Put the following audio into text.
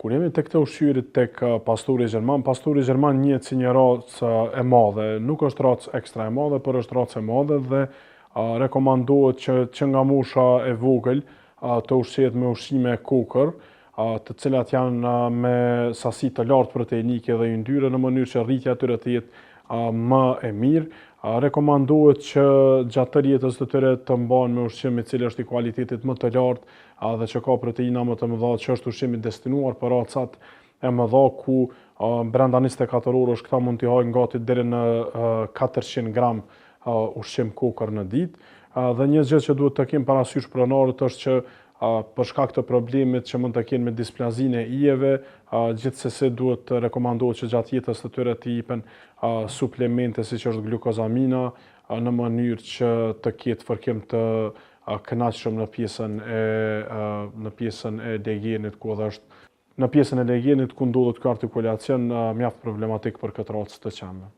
Kur jemi tek të ushqyerit tek pastori gjerman njihet si një racë e madhe, nuk është racë ekstra e madhe, por është racë e madhe dhe rekomandohet që nga mosha e vogël të ushqehet me ushqime kokër, të cilat janë me sasi të lartë proteinike dhe yndyrë në mënyrë që rritja e tyre të jetë më e mirë. Rekomandohet që gjatë tërë jetës të tyre të mbahen me ushqim i cili është i kualitetit më të lartë dhe që ka proteina më të mëdha, që është ushqimi destinuar për racat e mëdha ku brenda 24 orësh këta mund t'i hajnë gati deri në 400 gram ushqim kokër në ditë. Dhe një gjë që duhet të kemi parasysh pronarët është që për shkak të problemit që mund të kenë me displazinë e ijeve, gjithsesi duhet të rekomandohet që gjatë jetës të tyre të jepen suplemente siç është glukozamina në mënyrë që të ketë fërkim të kënaqshëm në pjesën e legjenit ku edhe është në pjesën e legjenit ku ndodhet ky artikulacion mjaft problematik për këtë racë të qenve.